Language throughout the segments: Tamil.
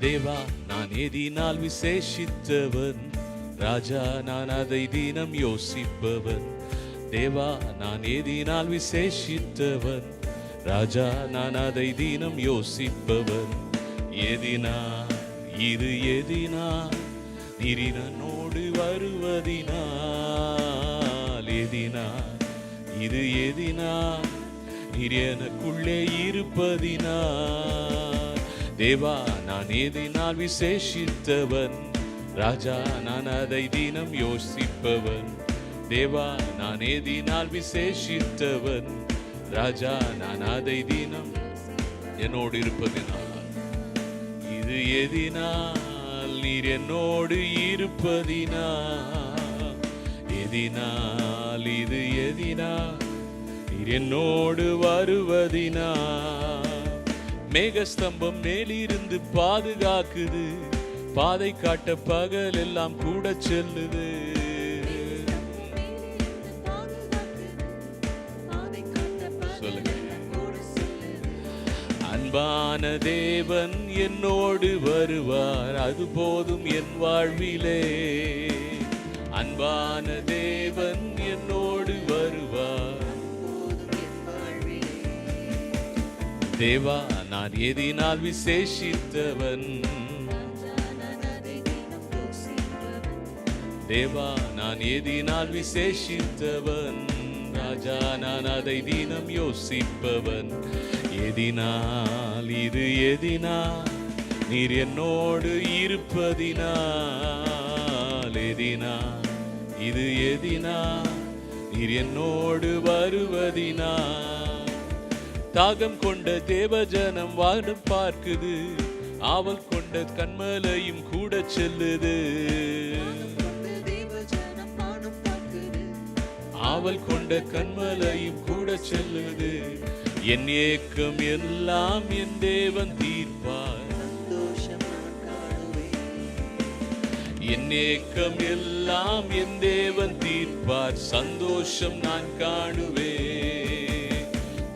தேவா நான் எதினால் விசேஷித்தவன், ராஜா நான் அதை தினம் யோசிப்பவன். தேவா நான் எதினால் விசேஷித்தவன், ராஜா நான் அதை தினம் யோசிப்பவன். எதினால் இது எதினால் நீர் என்னோடு வருவதினால், எதினால் இது எதினால் நீர் எனக்குள்ளே இருப்பதினால். தேவா நான் எதினால் விசேஷித்தவன், ராஜா நான் அதை தினம் யோசிப்பவன். தேவா நான் எதினால் விசேஷித்தவன், ராஜா நான் அதை தினம் என்னோடு இருப்பதினால். இது எதினால் நீர் என்னோடு இருப்பதினால், எதினால் இது எதினால் நீர் என்னோடு வருவதினால். மேகஸ்தம்பம் மேலிருந்து பாதுகாக்குது, பாதை காட்ட பகல் எல்லாம் கூட செல்லுது. சொல்லுங்க. அன்பான தேவன் என்னோடு வருவார், அது போதும் என் வாழ்விலே. அன்பான தேவன் என்னோடு வருவார். தேவா நான் எதினால் விசேஷித்தவன், தேவா நான் எதினால் விசேஷித்தவன், ராஜா நான் அதை தினம் யோசிப்பவன். எதினால் இது எதினால் நீர் என்னோடு இருப்பதினால், எதினால் இது எதினால் நீர் என்னோடு வருவதினால். தாகம் கொண்ட தேவஜனம் வானம் பார்க்குது, ஆவல் கொண்ட கண்மலையும் கூட செல்லுது. ஆவல் கொண்ட கண்மலையும் கூட செல்லுது. என் ஏக்கம் எல்லாம் என் தேவன் தீர்ப்பார், என் ஏக்கம் எல்லாம் என் தேவன் தீர்ப்பார், சந்தோஷம் நான் காணுவேன்.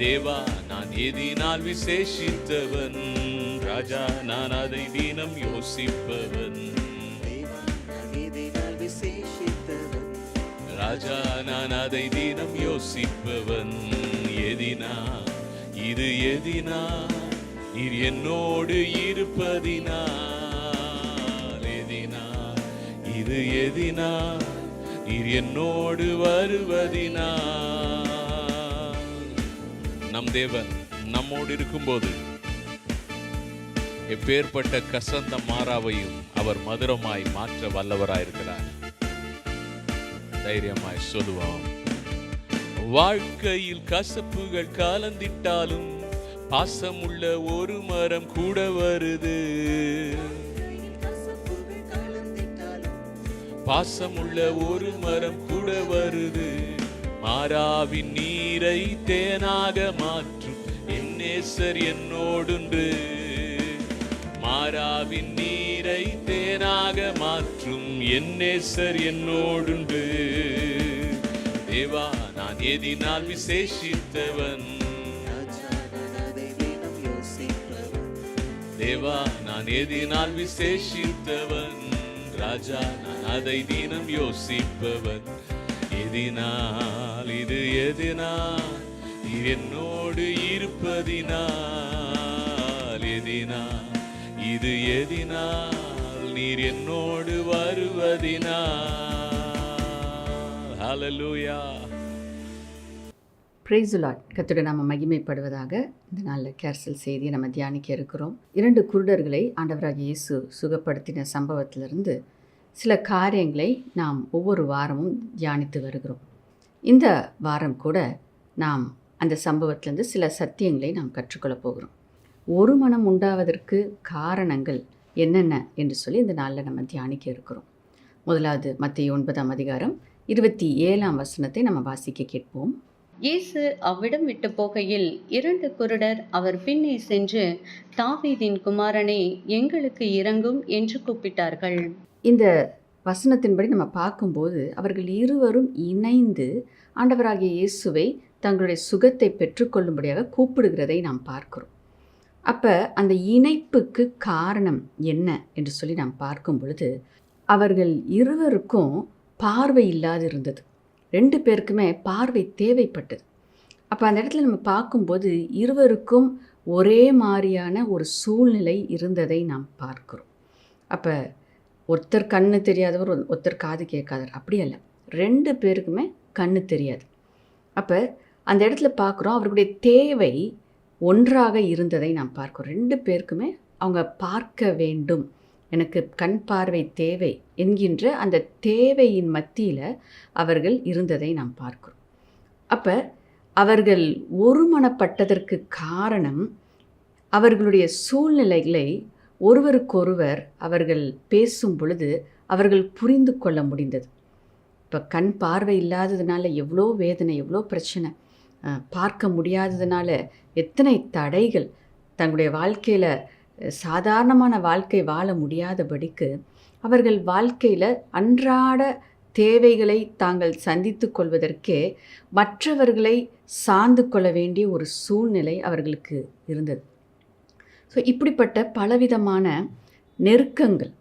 தேவா நான் எதினால் விசேஷித்தவன், ராஜா நான் அதை தினம் யோசிப்பவன். ராஜா நான் அதை தினம் யோசிப்பவன். எதினால் இது எதினால் நீர் என்னோடு இருப்பதினால், எதினால் இது எதினால் நீர் என்னோடு வருவதினால். நம் தேவன் நம்மோடு இருக்கும்போது எப்பேற்பட்ட கசந்த மாறாவையும் அவர் மதுரமாய் மாற்ற வல்லவராயிருக்கிறார். தைரியமாய் சொல்லுவோம். வாழ்க்கையில் கசப்புகள் கலந்திட்டாலும் பாசமுள்ள ஒரு மரம் கூட வருது, பாசமுள்ள ஒரு மரம் கூட வருது. மாறாவின் நீரை தேனாக மாற்றும் என் நேசர் என்னோடுன்று, மாறாவின் நீரை தேனாக மாற்றும் என் நேசர் என்னோடுண்டு. தேவா நான் எதினால் விசேஷித்தவன், தேவா நான் எதினால் விசேஷித்தவன், ராஜா நான் அதை தினம் யோசிப்பவன். எதினால் இது எதினால் நீர் என்னோடு இருப்பதினால், எதினால் இது எதினால் நீர் என்னோடு வருவதினால். ஹல்லேலூயா. Praise the Lord. கர்த்தருடைய நாமம் மகிமைப்படுவதாக. இந்த நாளில் கேர்சல் செய்தியை நம்ம தியானிக்க இருக்கிறோம். 2 குருடர்களை ஆண்டவராகிய இயேசு சுகப்படுத்தின சம்பவத்திலிருந்து சில காரியங்களை நாம் ஒவ்வொரு வாரமும் தியானித்து வருகிறோம். இந்த வாரம் கூட நாம் அந்த சம்பவத்திலிருந்து சில சத்தியங்களை நாம் கற்றுக்கொள்ள போகிறோம். ஒரு மனம் உண்டாவதற்கு காரணங்கள் என்னென்ன என்று சொல்லி இந்த நாளில் நம்ம தியானிக்க இருக்கிறோம். முதலாவது மத்தேயு 9:27 நம்ம வாசிக்க கேட்போம். இயேசு அவ்விடம் விட்டு போகையில் 2 குருடர் அவர் பின்னே சென்று, தாவீதின் குமாரனே எங்களுக்கு இரங்கும் என்று கூப்பிட்டார்கள். இந்த வசனத்தின்படி நம்ம பார்க்கும்போது அவர்கள் இருவரும் இணைந்து ஆண்டவராகிய இயேசுவை தங்களுடைய சுகத்தை பெற்றுக்கொள்ளும்படியாக கூப்பிடுகிறதை நாம் பார்க்கிறோம். அப்போ அந்த இணைப்புக்கு காரணம் என்ன என்று சொல்லி நாம் பார்க்கும் பொழுது, அவர்கள் இருவருக்கும் பார்வை இல்லாது இருந்தது. 2 பேருக்குமே பார்வை தேவைப்பட்டது. அப்போ அந்த இடத்துல நம்ம பார்க்கும்போது இருவருக்கும் ஒரே மாதிரியான ஒரு சூழ்நிலை இருந்ததை நாம் பார்க்கிறோம். அப்போ ஒருத்தர் கண்ணு தெரியாதவர், ஒருத்தர் காது கேட்காதவர், அப்படி அல்ல. 2 பேருக்குமே கண்ணு தெரியாது. அப்போ அந்த இடத்துல பார்க்குறோம், அவர்களுடைய தேவை ஒன்றாக இருந்ததை நாம் பார்க்கிறோம். 2 பேருக்குமே அவங்க பார்க்க வேண்டும், எனக்கு கண் பார்வை தேவை என்கின்ற அந்த தேவையின் மத்தியில் அவர்கள் இருந்ததை நாம் பார்க்கிறோம். அப்போ அவர்கள் ஒருமனப்பட்டதற்கு காரணம் அவர்களுடைய சூழ்நிலைகளை ஒருவருக்கொருவர் அவர்கள் பேசும் பொழுது அவர்கள் புரிந்து கொள்ள முடிந்தது. இப்போ கண் பார்வை இல்லாததுனால எவ்வளோ வேதனை, எவ்வளோ பிரச்சனை, பார்க்க முடியாததுனால எத்தனை தடைகள், தங்களுடைய வாழ்க்கையில் சாதாரணமான வாழ்க்கை வாழ முடியாதபடிக்கு அவர்கள் வாழ்க்கையில் அன்றாட தேவைகளை தாங்கள் சந்தித்து கொள்வதற்கே மற்றவர்களை சார்ந்து கொள்ள வேண்டிய ஒரு சூழ்நிலை அவர்களுக்கு இருந்தது. ஸோ இப்படிப்பட்ட பலவிதமான நெருக்கங்கள்,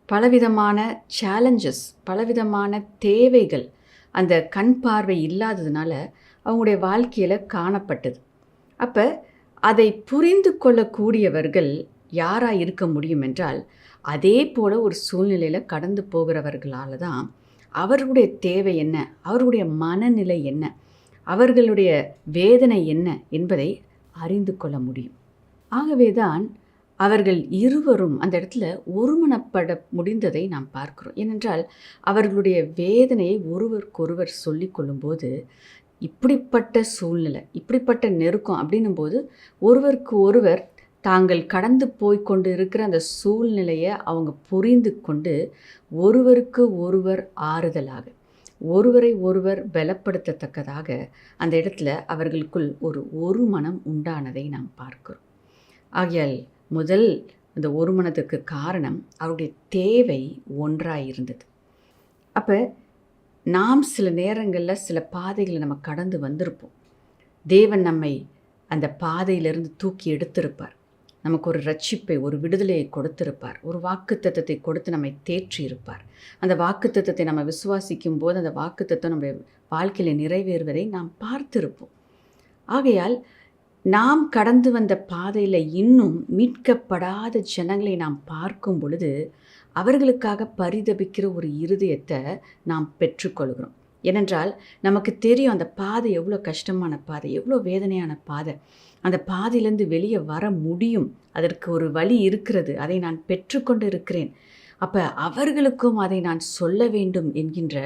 பலவிதமான சேலஞ்சஸ், பலவிதமான தேவைகள் அந்த கண் பார்வை இல்லாததுனால அவங்களுடைய வாழ்க்கையில் காணப்பட்டது. அப்போ அதை புரிந்து கொள்ளக்கூடியவர்கள் யாராக இருக்க முடியும் என்றால், அதே போல் ஒரு சூழ்நிலையில் கடந்து போகிறவர்களால் தான் அவர்களுடைய தேவை என்ன, அவர்களுடைய மனநிலை என்ன, அவர்களுடைய வேதனை என்ன என்பதை அறிந்து கொள்ள முடியும். ஆகவே தான் அவர்கள் இருவரும் அந்த இடத்துல ஒருமனப்பட முடிந்ததை நாம் பார்க்கிறோம். ஏனென்றால் அவர்களுடைய வேதனையை ஒருவருக்கொருவர் சொல்லி கொள்ளும்போது, இப்படிப்பட்ட சூழ்நிலை, இப்படிப்பட்ட நெருக்கம் அப்படின்னும் போது ஒருவருக்கு ஒருவர் தாங்கள் கடந்து போய்கொண்டு இருக்கிற அந்த சூழ்நிலையை அவங்க புரிந்து கொண்டு ஒருவருக்கு ஒருவர் ஆறுதலாக, ஒருவரை ஒருவர் பலப்படுத்தத்தக்கதாக அந்த இடத்துல அவர்களுக்குள் ஒரு மனம் உண்டானதை நாம் பார்க்கிறோம். ஆகையால் முதல் அந்த ஒரு மனத்துக்கு காரணம் அவருடைய தேவை ஒன்றாக இருந்தது. அப்போ நாம் சில நேரங்களில் சில பாதைகளை நம்ம கடந்து வந்திருப்போம். தேவன் நம்மை அந்த பாதையிலிருந்து தூக்கி எடுத்திருப்பார். நமக்கு ஒரு ரட்சிப்பை, ஒரு விடுதலையை கொடுத்திருப்பார். ஒரு வாக்குத்தத்தத்தை கொடுத்து நம்மை தேற்றி இருப்பார். அந்த வாக்குத்தத்தத்தை நம்ம விசுவாசிக்கும் போது அந்த வாக்குத்தத்தம் நம்முடைய வாழ்க்கையில் நிறைவேறுவதை நாம் பார்த்திருப்போம். ஆகையால் நாம் கடந்து வந்த பாதையில் இன்னும் மீட்கப்படாத ஜனங்களை நாம் பார்க்கும் பொழுது அவர்களுக்காக பரிதபிக்கிற ஒரு இருதயத்தை நாம் பெற்றுக்கொள்கிறோம். ஏனென்றால் நமக்கு தெரியும் அந்த பாதை எவ்வளோ கஷ்டமான பாதை, எவ்வளோ வேதனையான பாதை. அந்த பாதையிலேருந்து வெளியே வர முடியும், அதற்கு ஒரு வழி இருக்கிறது, அதை நான் பெற்றுக்கொண்டு இருக்கிறேன். அப்போ அவர்களுக்கும் அதை நான் சொல்ல வேண்டும் என்கின்ற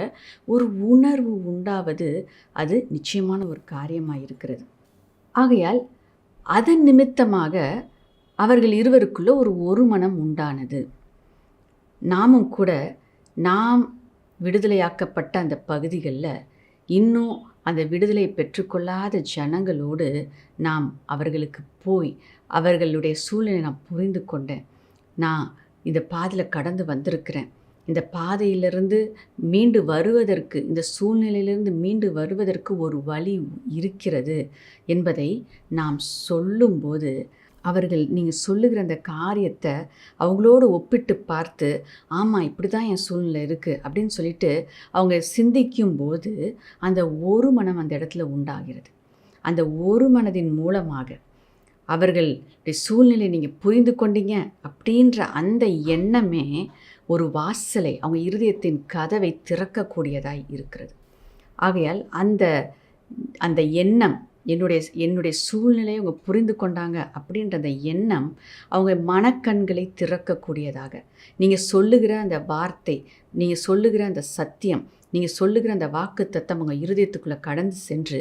ஒரு உணர்வு உண்டாவது அது நிச்சயமான ஒரு காரியமாக இருக்கிறது. ஆகையால் அதன் நிமித்தமாக அவர்கள் இருவருக்குள்ள ஒரு மனம் உண்டானது. நாமும் கூட நாம் விடுதலையாக்கப்பட்ட அந்த பகுதிகளில் இன்னும் அந்த விடுதலை பெற்றுக்கொள்ளாத ஜனங்களோடு நாம் அவர்களுக்கு போய் அவர்களுடைய சூழ்நிலை நான் புரிந்து கொண்டேன், நான் இந்த பாதையில் கடந்து வந்திருக்கிறேன், இந்த பாதையிலிருந்து மீண்டு வருவதற்கு, இந்த சூழ்நிலையிலிருந்து மீண்டு வருவதற்கு ஒரு வழி இருக்கிறது என்பதை நாம் சொல்லும்போது அவர்கள் நீங்கள் சொல்லுகிற அந்த காரியத்தை அவங்களோடு ஒப்பிட்டு பார்த்து, ஆமாம் இப்படி தான் என் சூழ்நிலை இருக்குது அப்படின்னு சொல்லிட்டு அவங்க சிந்திக்கும்போது அந்த ஒரு மனம் அந்த இடத்துல உண்டாகிறது. அந்த ஒரு மனதின் மூலமாக அவர்களுடைய சூழ்நிலை நீங்கள் புரிந்து கொண்டீங்க அப்படின்ற அந்த எண்ணமே ஒரு வாசலை, அவங்க இருதயத்தின் கதவை திறக்கக்கூடியதாய் இருக்கிறது. ஆகையால் அந்த எண்ணம், என்னுடைய சூழ்நிலையை அவங்க புரிந்து கொண்டாங்க அப்படின்ற அந்த எண்ணம் அவங்க மனக்கண்களை திறக்கக்கூடியதாக, நீங்கள் சொல்லுகிற அந்த வார்த்தை, நீங்கள் சொல்லுகிற அந்த சத்தியம், நீங்கள் சொல்லுகிற அந்த வாக்கு தத்தம் அவங்க இருதயத்துக்குள்ளே கடந்து சென்று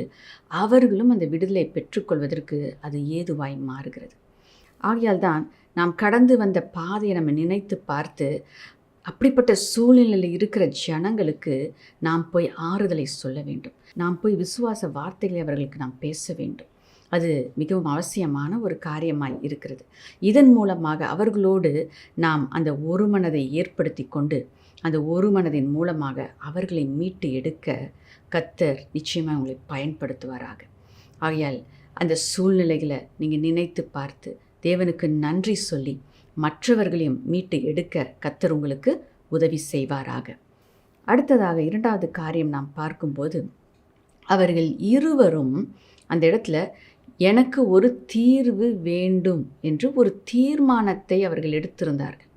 அவர்களும் அந்த விடுதலை பெற்றுக்கொள்வதற்கு அது ஏதுவாய் மாறுகிறது. ஆகையால் தான் நாம் கடந்து வந்த பாதையை நம்ம நினைத்து பார்த்து அப்படிப்பட்ட சூழ்நிலையில் இருக்கிற ஜனங்களுக்கு நாம் போய் ஆறுதலை சொல்ல வேண்டும், நாம் போய் விசுவாச வார்த்தைகளை அவர்களுக்கு நாம் பேச வேண்டும். அது மிகவும் அவசியமான ஒரு காரியமாய் இருக்கிறது. இதன் மூலமாக அவர்களோடு நாம் அந்த ஒரு மனதை ஏற்படுத்தி கொண்டு அந்த ஒரு மனதின் மூலமாக அவர்களை மீட்டு எடுக்க கர்த்தர் நிச்சயமாக உங்களை பயன்படுத்துவாராக. ஆகையால் அந்த சூழ்நிலைகளை நீங்கள் நினைத்து பார்த்து தேவனுக்கு நன்றி சொல்லி மற்றவர்களையும் மீட்டு எடுக்க கர்த்தர் உங்களுக்கு உதவி செய்வாராக. அடுத்ததாக 2வது காரியம் நாம் பார்க்கும்போது, அவர்கள் இருவரும் அந்த இடத்துல எனக்கு ஒரு தீர்வு வேண்டும் என்று ஒரு தீர்மானத்தை அவர்கள் எடுத்திருந்தார்கள்.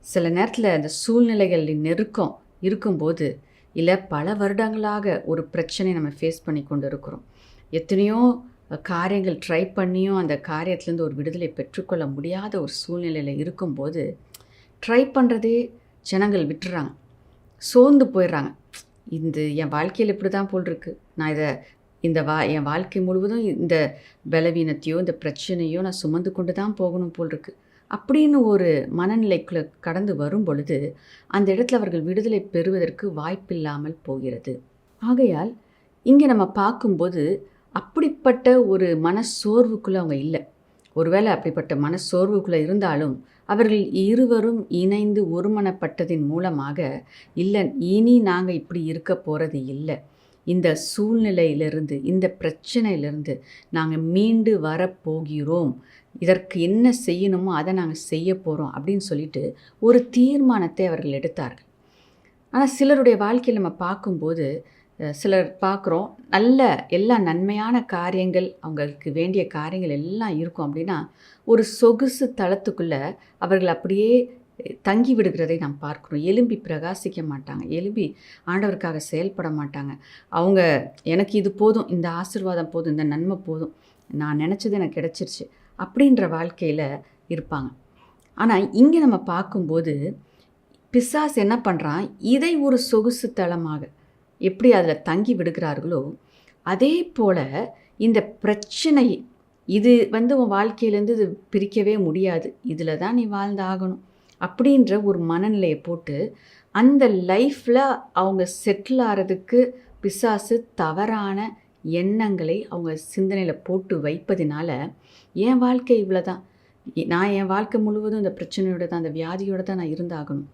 சில நேரத்தில் அந்த சூழ்நிலைகளின் நெருக்கம் இருக்கும்போது, இல்லை பல வருடங்களாக ஒரு பிரச்சனை நம்ம ஃபேஸ் பண்ணி கொண்டு இருக்கிறோம். எத்தனையோ காரியங்கள் ட்ரை பண்ணியும் அந்த காரியத்திலேருந்து ஒரு விடுதலை பெற்றுக்கொள்ள முடியாத ஒரு சூழ்நிலையில் இருக்கும்போது, ட்ரை பண்ணுறதே ஜனங்கள் விட்டுறாங்க, சோர்ந்து போயிடுறாங்க. என் வாழ்க்கையில் இப்படி தான் போல் இருக்குது, நான் என் வாழ்க்கை முழுவதும் இந்த பலவீனத்தையோ இந்த பிரச்சனையோ நான் சுமந்து கொண்டு தான் போகணும் போல் இருக்குது அப்படின்னு ஒரு மனநிலைக்குள்ளே கடந்து வரும் பொழுது, அந்த இடத்துல அவர்கள் விடுதலை பெறுவதற்கு வாய்ப்பில்லாமல் போகிறது. ஆகையால் இங்கே நம்ம பார்க்கும்போது அப்படிப்பட்ட ஒரு மனசோர்வுக்குள்ளே அவங்க இல்லை. ஒருவேளை அப்படிப்பட்ட மனசோர்வுக்குள்ளே இருந்தாலும் அவர்கள் இருவரும் இணைந்து ஒருமனப்பட்டதின் மூலமாக, இல்லை இனி நாங்கள் இப்படி இருக்க போகிறது இல்லை, இந்த சூழ்நிலையிலிருந்து இந்த பிரச்சனையிலிருந்து நாங்கள் மீண்டு வரப்போகிறோம், இதற்கு என்ன செய்யணுமோ அதை நாங்கள் செய்ய போகிறோம் அப்படின்னு சொல்லிட்டு ஒரு தீர்மானத்தை அவர்கள் எடுத்தார்கள். ஆனால் சிலருடைய வாழ்க்கையில் நம்ம பார்க்கும்போது, சிலர் பார்க்குறோம், நல்ல எல்லா நன்மையான காரியங்கள், அவங்களுக்கு வேண்டிய காரியங்கள் எல்லாம் இருக்கும். அப்படின்னா ஒரு சொகுசு தளத்துக்குள்ளே அவர்கள் அப்படியே தங்கி விடுகிறதை நாம் பார்க்குறோம். எழும்பி பிரகாசிக்க மாட்டாங்க, எழும்பி ஆண்டவருக்காக செயல்பட மாட்டாங்க. அவங்க எனக்கு இது போதும், இந்த ஆசீர்வாதம் போதும், இந்த நன்மை போதும், நான் நினச்சது எனக்கு கிடச்சிருச்சு அப்படின்ற வாழ்க்கையில் இருப்பாங்க. ஆனால் இங்கே நம்ம பார்க்கும்போது பிசாசு என்ன பண்ணுறான், இதை ஒரு சொகுசு தளமாக எப்படி அதில் தங்கி விடுகிறார்களோ, அதே போல் இந்த பிரச்சனை இது உன் வாழ்க்கையிலேருந்து இது பிரிக்கவே முடியாது, இதில் தான் நீ வாழ்ந்தாகணும் அப்படின்ற ஒரு மனநிலையை போட்டு அந்த லைஃப்பில் அவங்க செட்டில் ஆகிறதுக்கு பிசாசு தவறான எண்ணங்களை அவங்க சிந்தனையில் போட்டு வைப்பதினால, என் வாழ்க்கை இவ்வளோ தான், நான் என் வாழ்க்கை முழுவதும் இந்த பிரச்சனையோடு தான், அந்த வியாதியோடு தான் நான் இருந்தாகணும்.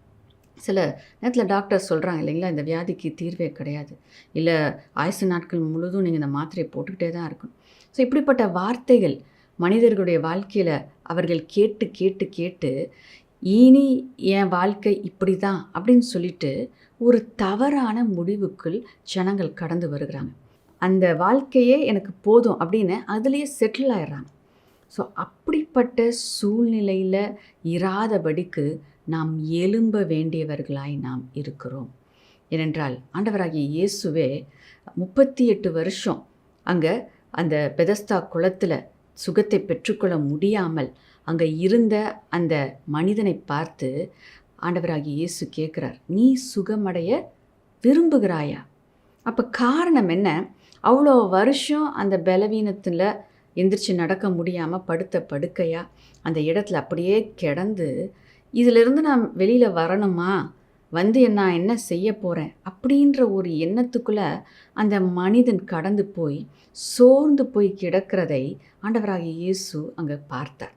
சில நேரத்தில் டாக்டர் சொல்கிறாங்க இல்லைங்களா, இந்த வியாதிக்கு தீர்வே கிடையாது, இல்லை ஆயுசு நாட்கள் முழுவதும் நீங்கள் இந்த மாத்திரையை போட்டுக்கிட்டே தான் இருக்கணும். ஸோ இப்படிப்பட்ட வார்த்தைகள் மனிதர்களுடைய வாழ்க்கையில் அவர்கள் கேட்டு கேட்டு கேட்டு இனி என் வாழ்க்கை இப்படி தான் அப்படின்னு சொல்லிட்டு ஒரு தவறான முடிவுக்குள் ஜனங்கள் கடந்து வருகிறாங்க. அந்த வாழ்க்கையே எனக்கு போதும் அப்படின்னு அதுலேயே செட்டில் ஆயிடுறாங்க. ஸோ அப்படிப்பட்ட சூழ்நிலையில் இராதபடிக்கு நாம் எழும்ப வேண்டியவர்களாய் நாம் இருக்கிறோம். ஏனென்றால் ஆண்டவராகிய இயேசுவே 38 வருஷம் அங்கே அந்த பெதஸ்தா குளத்தில் சுகத்தை பெற்றுக்கொள்ள முடியாமல் அங்கே இருந்த அந்த மனிதனை பார்த்து ஆண்டவராகிய இயேசு கேட்குறார், நீ சுகமடைய விரும்புகிறாயா? அப்போ காரணம் என்ன? அவ்வளோ வருஷம் அந்த பலவீனத்தில் எந்திரிச்சு நடக்க முடியாமல் படுத்த படுக்கையாக அந்த இடத்துல அப்படியே கிடந்து, இதிலிருந்து நான் வெளியில் வரணுமா, நான் என்ன செய்ய போகிறேன் அப்படின்ற ஒரு எண்ணத்துக்குள்ளே அந்த மனிதன் கடந்து போய் சோர்ந்து போய் கிடக்கிறதை ஆண்டவராகிய இயேசு அங்கே பார்த்தார்.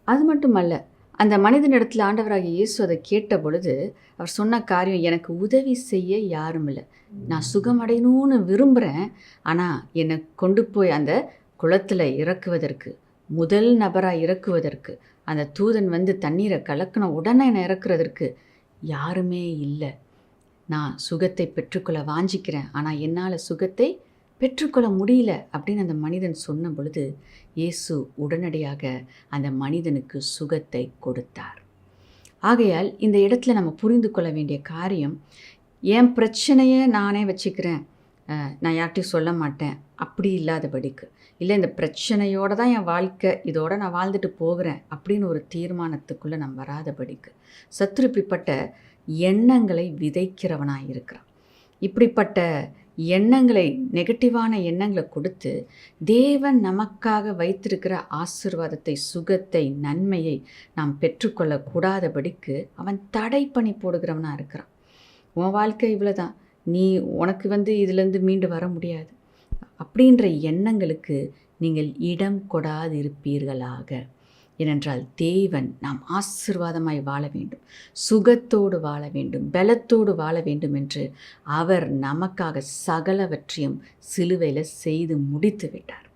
அது மட்டுமல்ல, அந்த மனிதனிடத்தில் ஆண்டவராகிய இயேசு அதை கேட்ட பொழுது அவர் சொன்ன காரியம், எனக்கு உதவி செய்ய யாரும் இல்லை, நான் சுகமடையணும்னு விரும்புகிறேன், ஆனால் என்னை கொண்டு போய் அந்த குளத்தில் இறக்குவதற்கு, முதல் நபராக இறக்குவதற்கு, அந்த தூதன் தண்ணீரை கலக்கின உடனே என்னை இறக்குறதற்கு யாருமே இல்லை. நான் சுகத்தை பெற்றுக்கொள்ள வாஞ்சிக்கிறேன், ஆனால் என்னால் சுகத்தை பெற்றுக்கொள்ள முடியல அப்படின்னு அந்த மனிதன் சொன்ன பொழுது இயேசு உடனடியாக அந்த மனிதனுக்கு சுகத்தை கொடுத்தார். ஆகையால் இந்த இடத்துல நம்ம புரிந்து கொள்ள வேண்டிய காரியம், என் பிரச்சனையை நானே வச்சுக்கிறேன், நான் யார்கிட்டையும் சொல்ல மாட்டேன் அப்படி இல்லாதபடிக்கு, இல்லை இந்த பிரச்சனையோடு தான் என் வாழ்க்கை, இதோடு நான் வாழ்ந்துட்டு போகிறேன் அப்படின்னு ஒரு தீர்மானத்துக்குள்ளே நம்ம வராதபடிக்கு சத்துரு இப்படிப்பட்ட எண்ணங்களை விதைக்கிறவனாக இருக்கிறான். இப்படிப்பட்ட எண்ணங்களை, நெகட்டிவான எண்ணங்களை கொடுத்து தேவன் நமக்காக வைத்திருக்கிற ஆசீர்வாதத்தை, சுகத்தை, நன்மையை நாம் பெற்றுக்கொள்ளக்கூடாதபடிக்கு அவன் தடை பண்ணி போடுகிறவனாக இருக்கிறான். உன் வாழ்க்கை இவ்வளோதான், உனக்கு இதிலேருந்து மீண்டு வர முடியாது அப்படின்ற எண்ணங்களுக்கு நீங்கள் இடம் கொடாதிருப்பீர்களாக. ஏனென்றால் தேவன் நாம் ஆசீர்வாதமாய் வாழ வேண்டும், சுகத்தோடு வாழ வேண்டும், பலத்தோடு வாழ வேண்டும் என்று அவர் நமக்காக சகலவற்றையும் சிலுவையில் செய்து முடித்து விட்டார்.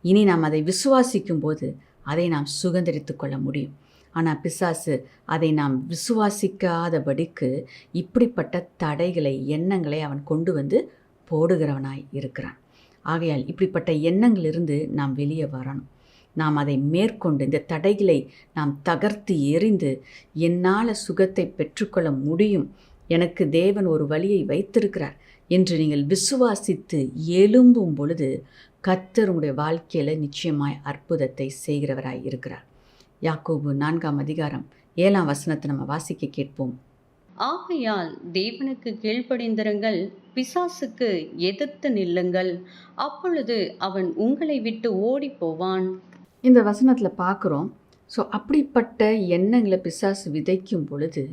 இனி நாம் அதை விசுவாசிக்கும் போது அதை நாம் சுதந்திரித்து கொள்ள முடியும். ஆனால் பிசாசு அதை நாம் விசுவாசிக்காதபடிக்கு இப்படிப்பட்ட தடைகளை, எண்ணங்களை அவன் கொண்டு வந்து போடுகிறவனாய் இருக்கிறான். ஆகையால் இப்படிப்பட்ட எண்ணங்களிலிருந்து நாம் வெளியே வரணும். நாம் அதை மேற்கொண்டு இந்த தடைகளை நாம் தகர்த்து எறிந்து என்னால் சுகத்தை பெற்றுக்கொள்ள முடியும், எனக்கு தேவன் ஒரு வழியை வைத்திருக்கிறார் என்று நீங்கள் விசுவாசித்து எழும்பும் பொழுது கர்த்தர் உங்களுடைய வாழ்க்கையில் நிச்சயமாய் அற்புதத்தை செய்கிறவராய் இருக்கிறார். யாக்கோபு 4ஆம் அதிகாரம் 7ஆம் வசனத்தை நம்ம வாசிக்க கேட்போம். ஆகையால் தேவனுக்கு கீழ்ப்படிந்திருங்கள், பிசாசுக்கு எதிர்த்து நில்லுங்கள், அப்பொழுது அவன் உங்களை விட்டு ஓடி போவான். இந்த வசனத்தில் பார்க்குறோம். ஸோ அப்படிப்பட்ட எண்ணங்களை பிசாசு விதைக்கும் பொழுது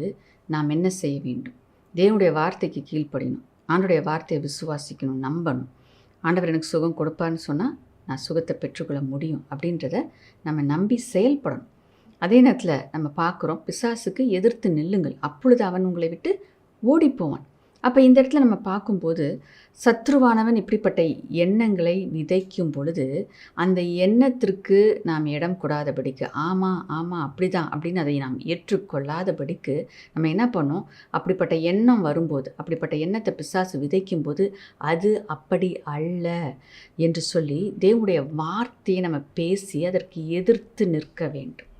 நாம் என்ன செய்ய வேண்டும்? தேவனுடைய வார்த்தைக்கு கீழ்ப்படியணும், ஆண்டவருடைய வார்த்தையை விசுவாசிக்கணும், நம்பணும். ஆண்டவர் எனக்கு சுகம் கொடுப்பான்னு சொன்னால் நான் சுகத்தை பெற்றுக்கொள்ள முடியும் அப்படின்றத நம்ம நம்பி செயல்படணும். அதே நேரத்தில் நம்ம பார்க்குறோம், பிசாசுக்கு எதிர்த்து நில்லுங்கள், அப்பொழுது அவன் உங்களை விட்டு ஓடிப்போவான். அப்போ இந்த இடத்துல நம்ம பார்க்கும்போது சத்ருவானவன் இப்படிப்பட்ட எண்ணங்களை விதைக்கும் பொழுது அந்த எண்ணத்திற்கு நாம் இடம் கொடாதபடிக்கு, ஆமாம் ஆமாம் அப்படிதான் அப்படின்னு அதை நாம் ஏற்றுக்கொள்ளாதபடிக்கு நம்ம என்ன பண்ணோம்? அப்படிப்பட்ட எண்ணம் வரும்போது, அப்படிப்பட்ட எண்ணத்தை பிசாசு விதைக்கும் போது அது அப்படி அல்ல என்று சொல்லி தேவனுடைய வார்த்தையை நம்ம பேசி அதற்கு எதிர்த்து நிற்க வேண்டும்.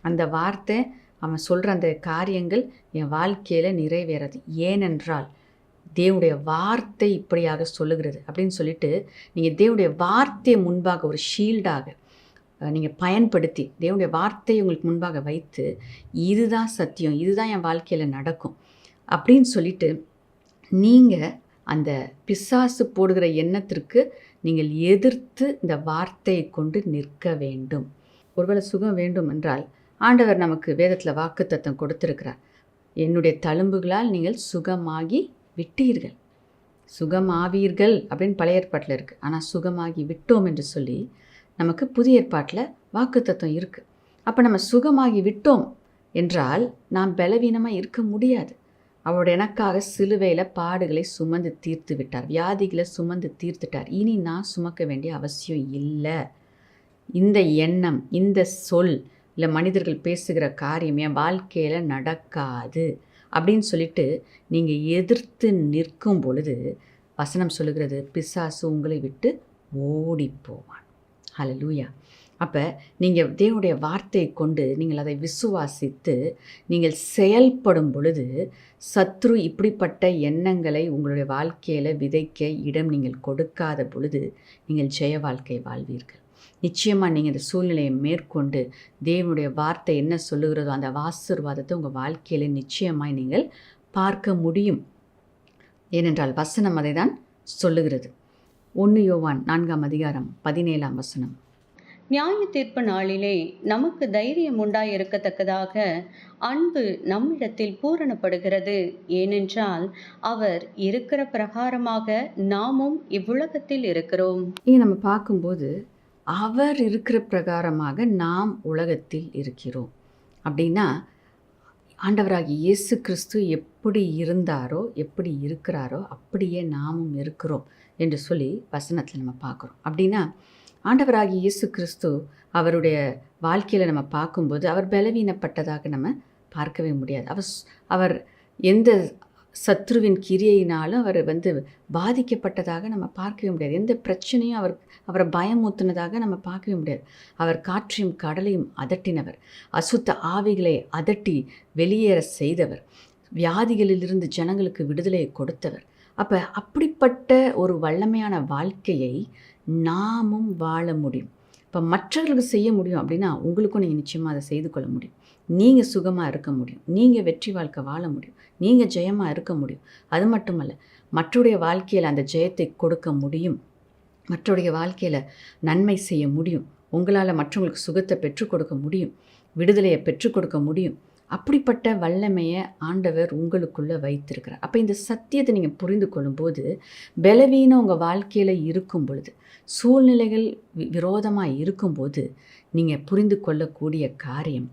அந்த வார்த்தை, அவன் சொல்கிற அந்த காரியங்கள் என் வாழ்க்கையில் நிறைவேறாது, ஏனென்றால் தேவனுடைய வார்த்தை இப்படியாக சொல்லுகிறது அப்படின்னு சொல்லிட்டு நீங்கள் தேவனுடைய வார்த்தையை முன்பாக ஒரு ஷீல்டாக நீங்கள் பயன்படுத்தி தேவனுடைய வார்த்தையை உங்களுக்கு முன்பாக வைத்து இதுதான் சத்தியம், இதுதான் என் வாழ்க்கையில் நடக்கும் அப்படின்னு சொல்லிட்டு நீங்கள் அந்த பிசாசு போடுகிற எண்ணத்திற்கு நீங்கள் எதிர்த்து இந்த வார்த்தையை கொண்டு நிற்க வேண்டும். ஒருவேளை சுகம் வேண்டும் என்றால் ஆண்டவர் நமக்கு வேதத்தில் வாக்குத்தத்தம் கொடுத்திருக்கிறார். என்னுடைய தழும்புகளால் நீங்கள் சுகமாகி விட்டீர்கள், சுகமாவீர்கள் அப்படின்னு பழைய ஏற்பாட்டில் இருக்குது. ஆனால் சுகமாகி விட்டோம் என்று சொல்லி நமக்கு புதிய ஏற்பாட்டில் வாக்குத்தத்தம் இருக்குது. அப்போ நம்ம சுகமாகி விட்டோம் என்றால் நாம் பலவீனமாக இருக்க முடியாது. அவரோட எனக்காக சிலுவையில் பாடுகளை சுமந்து தீர்த்து விட்டார், வியாதிகளை சுமந்து தீர்த்துட்டார். இனி நான் சுமக்க வேண்டிய அவசியம் இல்லை. இந்த எண்ணம், இந்த சொல், இல்லை மனிதர்கள் பேசுகிற காரியம் என் வாழ்க்கையில் நடக்காது அப்படின்னு சொல்லிட்டு நீங்கள் எதிர்த்து நிற்கும் பொழுது வசனம் சொல்லுகிறது, பிசாசு உங்களை விட்டு ஓடி போவான். ஹல்லேலூயா. அப்போ நீங்கள் தேவனுடைய வார்த்தையை கொண்டு நீங்கள் அதை விசுவாசித்து நீங்கள் செயல்படும் பொழுது சத்ரு இப்படிப்பட்ட எண்ணங்களை உங்களுடைய வாழ்க்கையில் விதைக்க இடம் நீங்கள் கொடுக்காத பொழுது நீங்கள் ஜெய வாழ்க்கை வாழ்வீர்கள். நிச்சயமாக நீங்கள் இந்த சூழ்நிலையை மேற்கொண்டு தேவனுடைய வார்த்தை என்ன சொல்லுகிறதோ அந்த ஆசீர்வாதத்தை உங்கள் வாழ்க்கையில் நிச்சயமாய் நீங்கள் பார்க்க முடியும். ஏனென்றால் வசனம் அதை தான் சொல்லுகிறது. 1 யோவான் 4ஆம் அதிகாரம் 17ஆம் வசனம். நியாய தீர்ப்பு நாளிலே நமக்கு தைரியம் உண்டாயிருக்கத்தக்கதாக அன்பு நம்மிடத்தில் பூரணப்படுகிறது, ஏனென்றால் அவர் இருக்கிற பிரகாரமாக நாமும் இவ்வுலகத்தில் இருக்கிறோம். இங்கே நம்ம பார்க்கும்போது அவர் இருக்கிற பிரகாரமாக நாம் உலகத்தில் இருக்கிறோம் அப்படின்னா ஆண்டவராகிய இயேசு கிறிஸ்து எப்படி இருந்தாரோ எப்படி இருக்கிறாரோ அப்படியே நாமும் இருக்கிறோம் என்று சொல்லி வசனத்தில் நம்ம பார்க்குறோம். அப்படின்னா ஆண்டவராகிய இயேசு கிறிஸ்து அவருடைய வாழ்க்கையில் நம்ம பார்க்கும்போது அவர் பலவீனப்பட்டதாக நம்ம பார்க்கவே முடியாது. அவர் எந்த சத்ருவின் கிரியையினாலும் அவர் பாதிக்கப்பட்டதாக நம்ம பார்க்கவே முடியாது. எந்த பிரச்சனையும் அவரை பயமூத்துனதாக நம்ம பார்க்கவே முடியாது. அவர் காற்றையும் கடலையும் அதட்டினவர், அசுத்த ஆவிகளை அதட்டி வெளியேற செய்தவர், வியாதிகளிலிருந்து ஜனங்களுக்கு விடுதலையை கொடுத்தவர். அப்போ அப்படிப்பட்ட ஒரு வல்லமையான வாழ்க்கையை நாமும் வாழ முடியும். இப்போ மற்றவர்களுக்கு செய்ய முடியும் அப்படின்னா உங்களுக்கும் நீங்கள் நிச்சயமாக அதை செய்து கொள்ள முடியும். நீங்கள் சுகமாக இருக்க முடியும், நீங்கள் வெற்றி வாழ்க்கை வாழ முடியும், நீங்கள் ஜெயமாக இருக்க முடியும். அது மட்டுமல்ல, மற்றவருடைய வாழ்க்கையில் அந்த ஜெயத்தை கொடுக்க முடியும், மற்றவருடைய வாழ்க்கையில் நன்மை செய்ய முடியும், உங்களால் மற்றவங்களுக்கு சுகத்தை பெற்றுக் கொடுக்க முடியும், விடுதலையை பெற்றுக் கொடுக்க முடியும். அப்படிப்பட்ட வல்லமையை ஆண்டவர் உங்களுக்குள்ளே வைத்திருக்கிறார். அப்போ இந்த சத்தியத்தை நீங்கள் புரிந்து கொள்ளும்போது பலவீனம் உங்கள் வாழ்க்கையில் இருக்கும் பொழுது, சூழ்நிலைகள் விரோதமாக இருக்கும்போது நீங்கள் புரிந்து கொள்ளக்கூடிய காரியம்,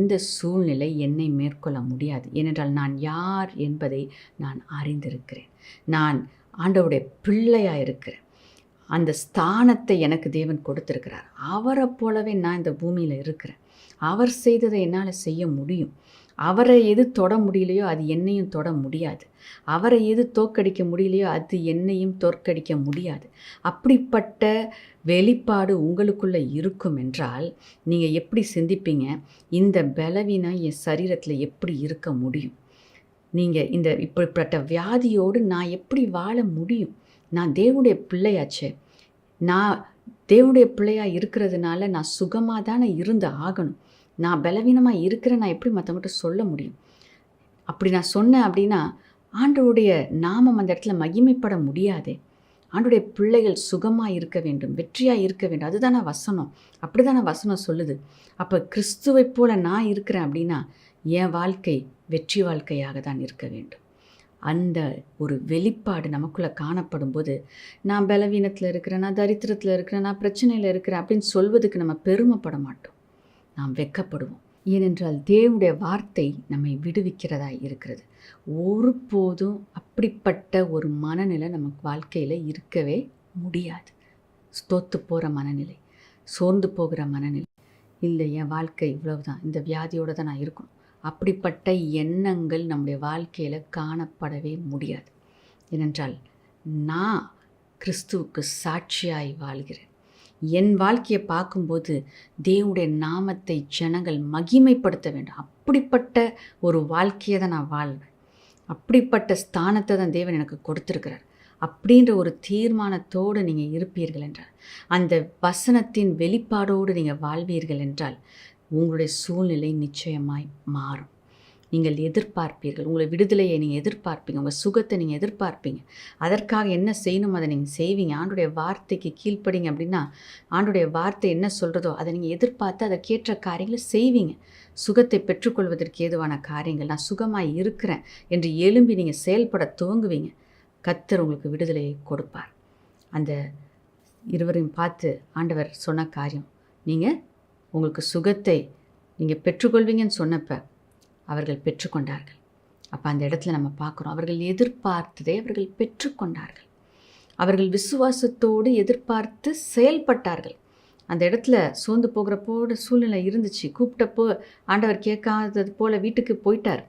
இந்த சூழ்நிலை என்னை மேற்கொள்ள முடியாது, ஏனென்றால் நான் யார் என்பதை நான் அறிந்திருக்கிறேன், நான் ஆண்டவருடைய பிள்ளையாக இருக்கிறேன், அந்த ஸ்தானத்தை எனக்கு தேவன் கொடுத்துருக்கிறார். அவரை போலவே நான் இந்த பூமியில் இருக்கிறேன். அவர் செய்ததை என்னால் செய்ய முடியும். அவரை எது தொட முடியலையோ அது என்னையும் தொட முடியாது. அவரை எது தோற்கடிக்க முடியலையோ அது என்னையும் தோற்கடிக்க முடியாது. அப்படிப்பட்ட வெளிப்பாடு உங்களுக்குள்ளே இருக்கும் என்றால் நீங்கள் எப்படி சிந்திப்பீங்க? இந்த பலவீனம் என் சரீரத்தில் எப்படி இருக்க முடியும்? நீங்கள் இந்த இப்படிப்பட்ட வியாதியோடு நான் எப்படி வாழ முடியும்? நான் தேவனுடைய பிள்ளையாச்சே. நான் தேவனுடைய பிள்ளையாக இருக்கிறதுனால நான் சுகமாக தானே இருந்து ஆகணும். நான் பலவீனமாக இருக்கிறேன், நான் எப்படி மற்றவங்கள்ட்ட சொல்ல முடியும்? அப்படி நான் சொன்னேன் அப்படின்னா ஆண்டவருடைய நாமம் அந்த இடத்துல மகிமைப்பட முடியாதே. ஆண்டவருடைய பிள்ளைகள் சுகமாக இருக்க வேண்டும், வெற்றியாக இருக்க வேண்டும். அதுதானே வசனம். அப்படி தானே வசனம் சொல்லுது. அப்போ கிறிஸ்துவை போல நான் இருக்கிறேன் அப்படின்னா என் வாழ்க்கை வெற்றி வாழ்க்கையாக தான் இருக்க வேண்டும். அந்த ஒரு வெளிப்பாடு நமக்குள்ளே காணப்படும் போது நான் பலவீனத்தில் இருக்கிறேன், நான் தரித்திரத்தில் இருக்கிறேன், நான் பிரச்சனையில் இருக்கிறேன் அப்படின்னு சொல்வதுக்கு நம்ம பெருமைப்பட மாட்டோம். நாம் வெட்கப்படுவோம். ஏனென்றால் தேவனுடைய வார்த்தை நம்மை விடுவிக்கிறதாய் இருக்கிறது. ஒருபோதும் அப்படிப்பட்ட ஒரு மனநிலை நமக்கு வாழ்க்கையில் இருக்கவே முடியாது. தோத்து போகிற மனநிலை, சோர்ந்து போகிற மனநிலை, இல்லை என் வாழ்க்கை இவ்வளவுதான், இந்த வியாதியோடு தான் நான் இருக்கணும், அப்படிப்பட்ட எண்ணங்கள் நம்முடைய வாழ்க்கையில் காணப்படவே முடியாது. ஏனென்றால் நான் கிறிஸ்துவுக்கு சாட்சியாய் வாழ்கிறேன். என் வாழ்க்கையை பார்க்கும்போது தேவனுடைய நாமத்தை ஜனங்கள் மகிமைப்படுத்த வேண்டும். அப்படிப்பட்ட ஒரு வாழ்க்கையை தான் நான் வாழ்வேன். அப்படிப்பட்ட ஸ்தானத்தை தான் தேவன் எனக்கு கொடுத்துருக்கிறார். அப்படின்ற ஒரு தீர்மானத்தோடு நீங்கள் இருப்பீர்கள் என்றால், அந்த வசனத்தின் வெளிப்பாடோடு நீங்கள் வாழ்வீர்கள் என்றால் உங்களுடைய சூழ்நிலை நிச்சயமாய் மாறும். நீங்கள் எதிர்பார்ப்பீர்கள். உங்களை விடுதலையை நீங்கள் எதிர்பார்ப்பீங்க. உங்கள் சுகத்தை நீங்கள் எதிர்பார்ப்பீங்க. அதற்காக என்ன செய்யணும் அதை நீங்கள் செய்வீங்க. ஆண்டுடைய வார்த்தைக்கு கீழ்ப்படிங்க அப்படின்னா ஆண்டுடைய வார்த்தை என்ன சொல்கிறதோ அதை நீங்கள் எதிர்பார்த்து அதற்கேற்ற காரியங்களை செய்வீங்க. சுகத்தை பெற்றுக்கொள்வதற்கு ஏதுவான காரியங்கள், நான் சுகமாக இருக்கிறேன் என்று எழும்பி நீங்கள் செயல்பட துவங்குவீங்க. கர்த்தர் உங்களுக்கு விடுதலையை கொடுப்பார். அந்த இருவரையும் பார்த்து ஆண்டவர் சொன்ன காரியம், நீங்கள் உங்களுக்கு சுகத்தை நீங்கள் பெற்றுக்கொள்வீங்கன்னு சொன்னப்போ அவர்கள் பெற்றுக்கொண்டார்கள். அப்போ அந்த இடத்துல நம்ம பார்க்குறோம், அவர்கள் எதிர்பார்த்ததை அவர்கள் பெற்றுக்கொண்டார்கள். அவர்கள் விசுவாசத்தோடு எதிர்பார்த்து செயல்பட்டார்கள். அந்த இடத்துல சோர்ந்து போகிறப்போட சூழ்நிலை இருந்துச்சு. கூப்பிட்டப்போ ஆண்டவர் கேட்காதது போல் வீட்டுக்கு போயிட்டார்.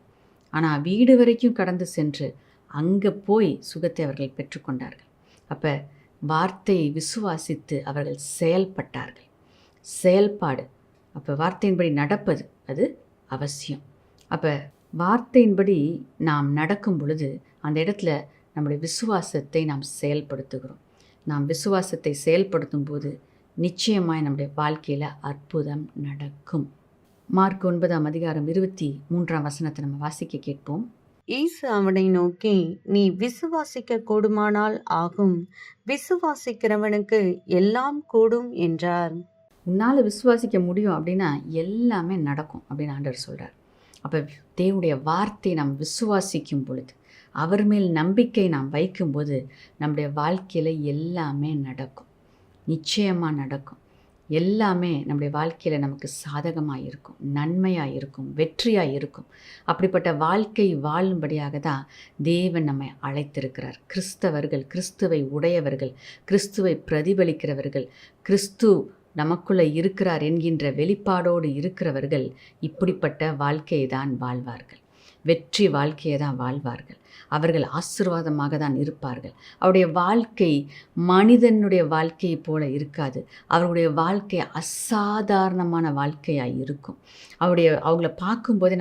ஆனால் வீடு வரைக்கும் கடந்து சென்று அங்கே போய் சுகத்தை அவர்கள் பெற்றுக்கொண்டார்கள். அப்போ வார்த்தையை விசுவாசித்து அவர்கள் செயல்பட்டார்கள். செயல்பாடு, அப்போ வார்த்தையின்படி நடப்பது அது அவசியம். அப்போ வார்த்தையின்படி நாம் நடக்கும் பொழுது அந்த இடத்துல நம்முடைய விசுவாசத்தை நாம் செயல்படுத்துகிறோம். நாம் விசுவாசத்தை செயல்படுத்தும் போது நிச்சயமாய் நம்முடைய வாழ்க்கையில் அற்புதம் நடக்கும். மார்க் 9:23 நம்ம வாசிக்க கேட்போம். இயேசு அவனை நோக்கி, நீ விசுவாசிக்க கூடுமானால் ஆகும், விசுவாசிக்கிறவனுக்கு எல்லாம் கூடும் என்றார். உன்னால் விசுவாசிக்க முடியும் அப்படின்னா எல்லாமே நடக்கும் அப்படின்னு ஆண்டவர் சொல்கிறார். அப்போ தேவனுடைய வார்த்தையை நாம் விசுவாசிக்கும் பொழுது, அவர் மேல் நம்பிக்கை நாம் வைக்கும்போது நம்முடைய வாழ்க்கையில் எல்லாமே நடக்கும். நிச்சயமாக நடக்கும். எல்லாமே நம்முடைய வாழ்க்கையில் நமக்கு சாதகமாக இருக்கும், நன்மையாக இருக்கும், வெற்றியாக இருக்கும். அப்படிப்பட்ட வாழ்க்கை வாழும்படியாக தான் தேவன் நம்மை அழைத்திருக்கிறார். கிறிஸ்தவர்கள், கிறிஸ்துவை உடையவர்கள், கிறிஸ்துவை பிரதிபலிக்கிறவர்கள், கிறிஸ்து நமக்குள்ளே இருக்கிறார் என்கின்ற வெளிப்பாடோடு இருக்கிறவர்கள் இப்படிப்பட்ட வாழ்க்கையை தான் வாழ்வார்கள். வெற்றி வாழ்க்கையை தான் வாழ்வார்கள். அவர்கள் ஆசீர்வாதமாக தான் இருப்பார்கள். அவருடைய வாழ்க்கை மனிதனுடைய வாழ்க்கையை போல இருக்காது. அவருடைய வாழ்க்கை அசாதாரணமான வாழ்க்கையாக இருக்கும். அவங்கள பார்க்கும்போதே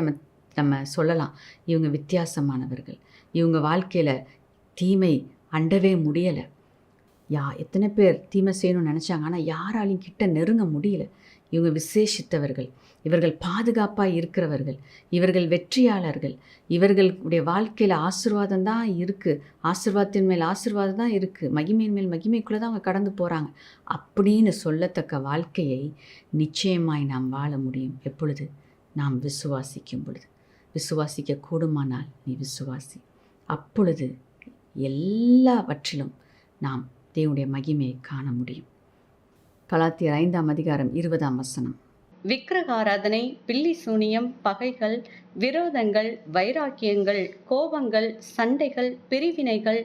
நம்ம சொல்லலாம், இவங்க வித்தியாசமானவர்கள், இவங்க வாழ்க்கையில் தீமை அண்டவே முடியலை. எத்தனை பேர் தீமை செய்யணும்னு நினச்சாங்க, ஆனால் யாராலையும் கிட்ட நெருங்க முடியல. இவங்க விசேஷித்தவர்கள், இவர்கள் பாதுகாப்பாக இருக்கிறவர்கள், இவர்கள் வெற்றியாளர்கள், இவர்களுடைய வாழ்க்கையில் ஆசீர்வாதம் தான் இருக்குது, ஆசீர்வாதத்தின் மேல் ஆசீர்வாதம் தான் இருக்குது, மகிமையின் மேல் மகிமைக்குள்ளே தான் அவங்க கடந்து போகிறாங்க அப்படின்னு சொல்லத்தக்க வாழ்க்கையை நிச்சயமாய் நாம் வாழ முடியும். எப்பொழுது? நாம் விசுவாசிக்கும் பொழுது. விசுவாசிக்க கூடுமானால் நீ விசுவாசி. அப்பொழுது எல்லாவற்றிலும் நாம் தேவனுடைய மகிமையை காண முடியும். கலாத்தியர் 5:20. விக்கிரகாராதனை, பில்லி சூனியம், பகைகள், விரோதங்கள், வைராக்கியங்கள், கோபங்கள், சண்டைகள், பிரிவினைகள்,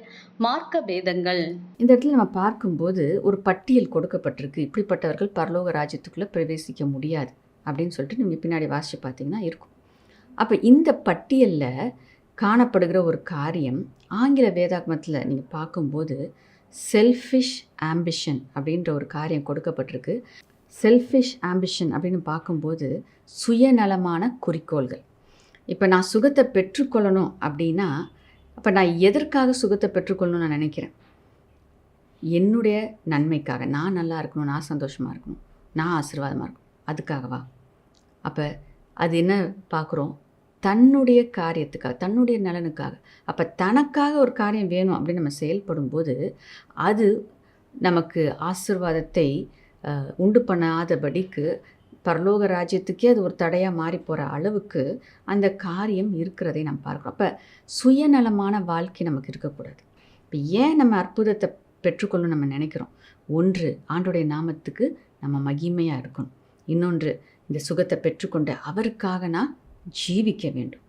மார்க்க பேதங்கள். இந்த இடத்துல நம்ம பார்க்கும்போது ஒரு பட்டியல் கொடுக்கப்பட்டிருக்கு. இப்படிப்பட்டவர்கள் பரலோக ராஜ்யத்துக்குள்ளே பிரவேசிக்க முடியாது அப்படின்னு சொல்லிட்டு நீங்கள் பின்னாடி வாசித்து பார்த்தீங்கன்னா இருக்கும். அப்போ இந்த பட்டியலில் காணப்படுகிற ஒரு காரியம் ஆங்கில வேதாகமத்தில் நீங்கள் பார்க்கும்போது செல்ஃபிஷ் ஆம்பிஷன் அப்படின்ற ஒரு காரியம் கொடுக்கப்பட்டிருக்கு. செல்ஃபிஷ் ஆம்பிஷன் அப்படின்னு பார்க்கும்போது சுயநலமான குறிக்கோள்கள். இப்போ நான் சுகத்தை பெற்றுக்கொள்ளணும் அப்படின்னா, அப்போ நான் எதற்காக சுகத்தை பெற்றுக்கொள்ளணும்னு நான் நினைக்கிறேன்? என்னுடைய நன்மைக்காக, நான் நல்லா இருக்கணும், நான் சந்தோஷமாக இருக்கணும், நான் ஆசீர்வாதமாக இருக்கணும், அதுக்காகவா? அப்போ அது என்ன பார்க்குறோம்? தன்னுடைய காரியத்துக்காக, தன்னுடைய நலனுக்காக. அப்போ தனக்காக ஒரு காரியம் வேணும் அப்படின்னு நம்ம செயல்படும்போது அது நமக்கு ஆசீர்வாதத்தை உண்டு பண்ணாதபடிக்கு, பரலோக ராஜ்யத்துக்கே அது ஒரு தடையாக மாறி போகிற அளவுக்கு அந்த காரியம் இருக்கிறதை நம்ம பார்க்குறோம். அப்போ சுயநலமான வாழ்க்கை நமக்கு இருக்கக்கூடாது. இப்போ ஏன் நம்ம அற்புதத்தை பெற்றுக்கொள்ளணும் நம்ம நினைக்கிறோம்? ஒன்று, ஆண்டோடைய நாமத்துக்கு நம்ம மகிமையாக இருக்கணும். இன்னொன்று, இந்த சுகத்தை பெற்றுக்கொண்டு அவருக்காக நான் ஜீவிக்க வேண்டும்.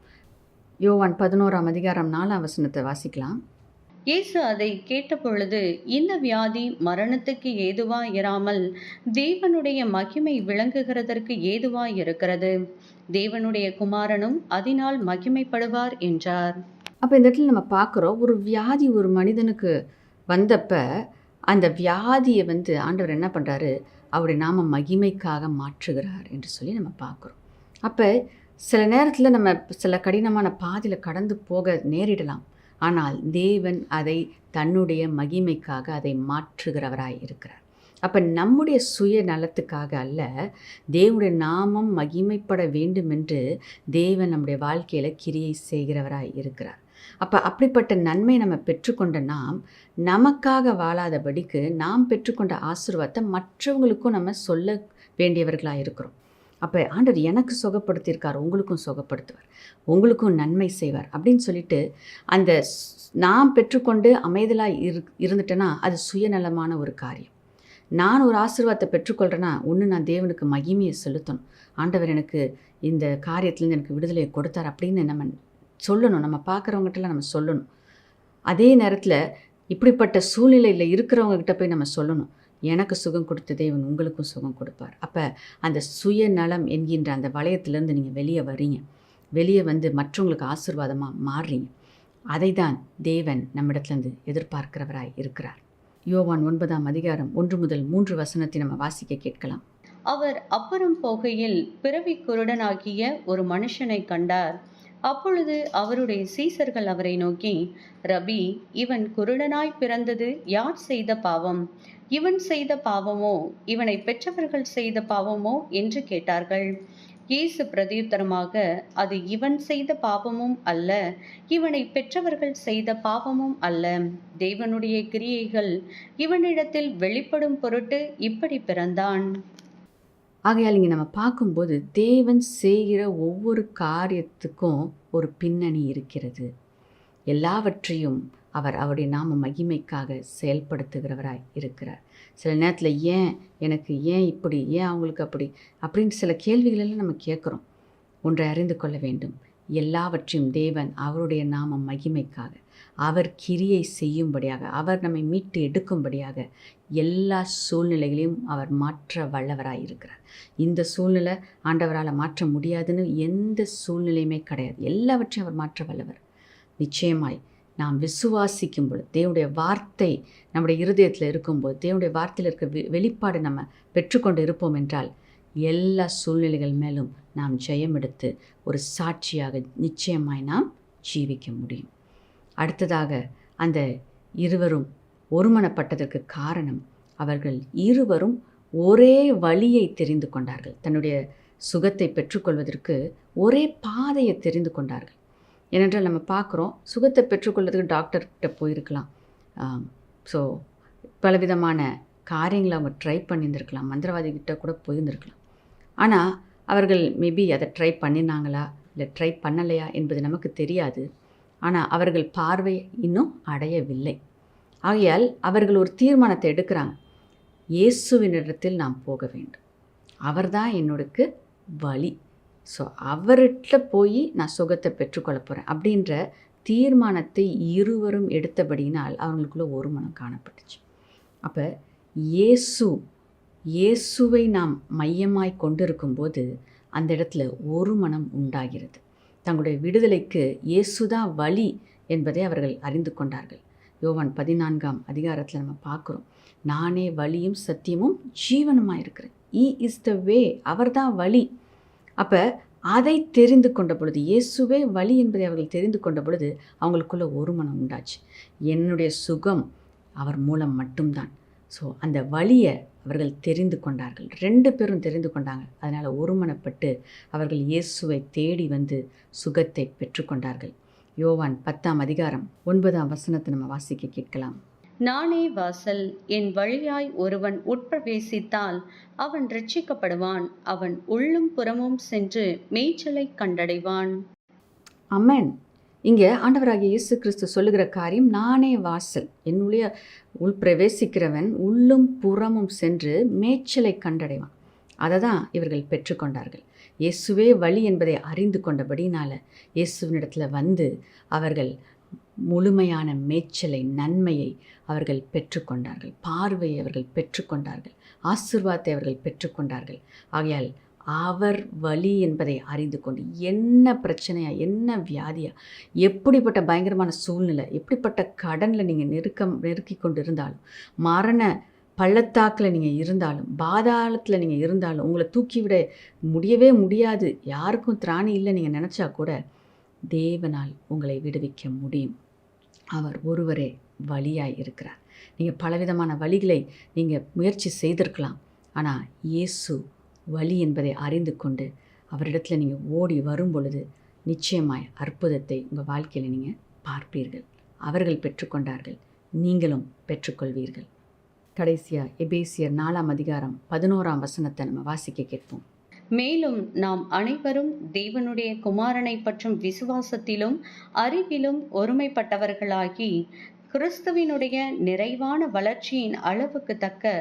யோவான் 11:4 வாசிக்கலாம். இயேசு அதை கேட்டபொழுது, இந்த வியாதி மரணத்துக்கு ஏதுவாய் இராமல் தேவனுடைய மகிமை விளங்குகிறதற்கு ஏதுவாய் இருக்கிறது. தேவனுடைய குமாரனும் அதனால் மகிமைப்படுவார் என்றார். அப்போ இந்த இடத்துல நம்ம பார்க்குறோம், ஒரு வியாதி ஒரு மனிதனுக்கு வந்தப்ப அந்த வியாதியை ஆண்டவர் என்ன பண்ணுறாரு? அவருடைய நாம மகிமைக்காக மாற்றுகிறார் என்று சொல்லி நம்ம பார்க்குறோம். அப்போ சில நேரத்தில் நம்ம சில கடினமான பாதையில் கடந்து போக நேரிடலாம். ஆனால் தேவன் அதை தன்னுடைய மகிமைக்காக அதை மாற்றுகிறவராய் இருக்கிறார். அப்போ நம்முடைய சுய நலத்துக்காக அல்ல, தேவனுடைய நாமம் மகிமைப்பட வேண்டும் என்று தேவன் நம்முடைய வாழ்க்கையில் கிரியை செய்கிறவராய் இருக்கிறார். அப்போ அப்படிப்பட்ட நன்மை நம்ம பெற்றுக்கொண்ட நாம் நமக்காக வாழாதபடிக்கு நாம் பெற்றுக்கொண்ட ஆசீர்வாதத்தை மற்றவங்களுக்கும் நம்ம சொல்ல வேண்டியவர்களாக இருக்கிறோம். அப்போ ஆண்டவர் எனக்கு சுகப்படுத்தியிருக்கார், உங்களுக்கும் சுகப்படுத்துவார், உங்களுக்கும் நன்மை செய்வார் அப்படின்னு சொல்லிட்டு அந்த நான் பெற்றுக்கொண்டு அமைதலாக இருந்துட்டேன்னா அது சுயநலமான ஒரு காரியம். நான் ஒரு ஆசீர்வாதத்தை பெற்றுக்கொள்கிறேன்னா ஒன்று, நான் தேவனுக்கு மகிமையை செலுத்தணும். ஆண்டவர் எனக்கு இந்த காரியத்துலேருந்து எனக்கு விடுதலையை கொடுத்தார் அப்படின்னு நம்ம சொல்லணும். நம்ம பார்க்குறவங்ககிட்டலாம் நம்ம சொல்லணும். அதே நேரத்தில் இப்படிப்பட்ட சூழ்நிலையில் இருக்கிறவங்ககிட்ட போய் நம்ம சொல்லணும், எனக்கு சுகம் கொடுத்த தேவன் உங்களுக்கும் சுகம் கொடுப்பார். அப்போ அந்த சுயநலம் என்கின்ற அந்த வளையத்திலேருந்து நீங்கள் வெளியே வரீங்க, வெளியே மற்றவங்களுக்கு ஆசீர்வாதமாக மாறுறீங்க. அதை தான் தேவன் நம்மிடத்துலேருந்து எதிர்பார்க்கிறவராய் இருக்கிறார். யோவான் 9:1-3 நம்ம வாசிக்க கேட்கலாம். அவர் அப்புறம் போகையில் பிறவி குருடனாகிய ஒரு மனுஷனை கண்டார். அப்பொழுது அவருடைய சீசர்கள் அவரை நோக்கி, ரபி, இவன் குருடனாய் பிறந்தது யார் செய்த பாவம்? இவன் செய்த பாவமோ இவனை பெற்றவர்கள் செய்த பாவமோ என்று கேட்டார்கள். இயேசு பிரதியுத்தரமாக, அது இவன் செய்த பாவமும் அல்ல, இவனை பெற்றவர்கள் செய்த பாவமும் அல்ல. தேவனுடைய கிரியைகள் இவனிடத்தில் வெளிப்படும் பொருட்டு இப்படி பிறந்தான். ஆகையால் இங்கே நம்ம பார்க்கும்போது தேவன் செய்கிற ஒவ்வொரு காரியத்துக்கும் ஒரு பின்னணி இருக்கிறது. எல்லாவற்றையும் அவர் அவருடைய நாம மகிமைக்காக செயல்படுத்துகிறவராய் இருக்கிறார். சில நேரத்தில் எனக்கு ஏன் இப்படி, ஏன் அவங்களுக்கு அப்படி அப்படின்னு சில கேள்விகளெல்லாம் நம்ம கேட்குறோம். ஒன்றை அறிந்து கொள்ள வேண்டும், எல்லாவற்றையும் தேவன் அவருடைய நாம மகிமைக்காக, அவர் கிரியை செய்யும்படியாக, அவர் நம்மை மீட்டு எடுக்கும்படியாக எல்லா சூழ்நிலைகளையும் அவர் மாற்ற வல்லவராய் இருக்கிறார். இந்த சூழ்நிலை ஆண்டவரால் மாற்ற முடியாதுன்னு எந்த சூழ்நிலையுமே கிடையாது. எல்லாவற்றையும் அவர் மாற்ற வல்லவர். நிச்சயமாய் நாம் விசுவாசிக்கும் பொழுது, தேவனுடைய வார்த்தை நம்முடைய இருதயத்தில் இருக்கும்போது, தேவனுடைய வார்த்தையில் இருக்க வெளிப்பாடு நம்ம பெற்றுக்கொண்டு இருப்போம் என்றால் எல்லா சூழ்நிலைகள் மேலும் நாம் ஜெயம் எடுத்து ஒரு சாட்சியாக நிச்சயமாய் நாம் ஜீவிக்க முடியும். அடுத்ததாக அந்த இருவரும் ஒருமனப்பட்டதற்கு காரணம், அவர்கள் இருவரும் ஒரே வழியை தெரிந்து கொண்டார்கள். தன்னுடைய சுகத்தை பெற்றுக்கொள்வதற்கு ஒரே பாதையை தெரிந்து கொண்டார்கள். ஏனென்றால் நம்ம பார்க்குறோம், சுகத்தை பெற்றுக்கொள்வதற்கு டாக்டர்கிட்ட போயிருக்கலாம், ஸோ பலவிதமான காரியங்களை அவங்க ட்ரை பண்ணியிருந்திருக்கலாம், மந்திரவாதிகிட்ட கூட போயிருந்திருக்கலாம். ஆனால் அவர்கள் மேபி அதை ட்ரை பண்ணினாங்களா இல்லை ட்ரை பண்ணலையா என்பது நமக்கு தெரியாது. ஆனால் அவர்கள் பார்வை இன்னும் அடையவில்லை. ஆகையால் அவர்கள் ஒரு தீர்மானத்தை எடுக்கிறாங்க, இயேசுவினிடத்தில் நாம் போக வேண்டும், அவர்தான் என்னோடக்கு வழி. ஸோ அவர்கிட்ட போய் நான் சுகத்தை பெற்றுக்கொள்ள போகிறேன் அப்படின்ற தீர்மானத்தை இருவரும் எடுத்தபடியினால் அவங்களுக்குள்ள ஒரு மனம் காணப்பட்டுச்சு. அப்போ இயேசுவை நாம் மையமாய் கொண்டிருக்கும்போது அந்த இடத்துல ஒரு மனம் உண்டாகிறது. தங்களுடைய விடுதலைக்கு இயேசுதான் வழி என்பதை அவர்கள் அறிந்து கொண்டார்கள். யோவான் 14ஆம் அதிகாரத்தில் நம்ம பார்க்குறோம், நானே வழியும் சத்தியமும் ஜீவனுமாக இருக்கிறேன். இஸ் த வே, அவர்தான் வழி. அப்போ அதை தெரிந்து கொண்ட பொழுது, இயேசுவே வழி என்பதை அவர்கள் தெரிந்து கொண்ட பொழுது அவங்களுக்குள்ள ஒரு மனம் உண்டாச்சு. என்னுடைய சுகம் அவர் மூலம் மட்டும்தான். ஸோ அந்த வழியை அவர்கள் தெரிந்து கொண்டார்கள், 2 பேரும் தெரிந்து கொண்டாங்க. அதனால் ஒருமனப்பட்டு அவர்கள் இயேசுவை தேடி வந்து சுகத்தை பெற்றுக்கொண்டார்கள். யோவான் 10ஆம் அதிகாரம் 9ஆம் வசனத்தை நம்ம வாசிக்க கேட்கலாம். நானே வாசல், என் வழியாய் ஒருவன் உட்பிரவேசித்தால் அவன் ரட்சிக்கப்படுவான், அவன் உள்ளும் புறமும் சென்று மேய்ச்சலை கண்டடைவான். அமேன். இங்கே ஆண்டவராகிய இயேசு கிறிஸ்து சொல்லுகிற காரியம், நானே வாசல், என்னுடைய உள்பிரவேசிக்கிறவன் உள்ளும் புறமும் சென்று மேய்ச்சலை கண்டடைவான். அதை தான் இவர்கள் பெற்றுக்கொண்டார்கள். இயேசுவே வழி என்பதை அறிந்து கொண்டபடினால இயேசுவினிடத்தில் வந்து அவர்கள் முழுமையான மேய்ச்சலை, நன்மையை அவர்கள் பெற்றுக்கொண்டார்கள். பார்வையை அவர்கள் பெற்றுக்கொண்டார்கள். ஆசீர்வாதத்தை அவர்கள் பெற்றுக்கொண்டார்கள். ஆகையால் அவர் வழி என்பதை அறிந்து கொண்டு என்ன பிரச்சனையா, என்ன வியாதியா, எப்படிப்பட்ட பயங்கரமான சூழ்நிலை, எப்படிப்பட்ட கடனில் நீங்கள் நெருக்கி கொண்டு இருந்தாலும், மரண பள்ளத்தாக்கில் நீங்கள் இருந்தாலும், பாதாளத்தில் நீங்கள் இருந்தாலும், உங்களை தூக்கிவிட முடியவே முடியாது, யாருக்கும் திராணி இல்லை நீங்கள் நினச்சா கூட தேவனால் உங்களை விடுவிக்க முடியும். அவர் ஒருவரே வழியாய் இருக்கிறார். நீங்கள் பலவிதமான வழிகளை நீங்கள் முயற்சி செய்திருக்கலாம். ஆனால் இயேசு வழி என்பதை அறிந்து கொண்டு அவரிடத்தில் நீங்கள் ஓடி வரும் பொழுது நிச்சயமாய் அற்புதத்தை உங்கள் வாழ்க்கையில் நீங்கள் பார்ப்பீர்கள். அவர்கள் பெற்றுக்கொண்டார்கள், நீங்களும் பெற்றுக்கொள்வீர்கள். கடைசியாக எபேசியர் 4ஆம் அதிகாரம் 11ஆம் வசனத்தை நம்ம வாசிக்க கேட்போம். மேலும் நாம் அனைவரும் தேவனுடைய குமாரனை பற்றும் விசுவாசத்திலும் அறிவிலும் ஒருமைப்பட்டவர்களாகி கிறிஸ்துவினுடைய நிறைவான வளர்ச்சியின் அளவுக்கு தக்க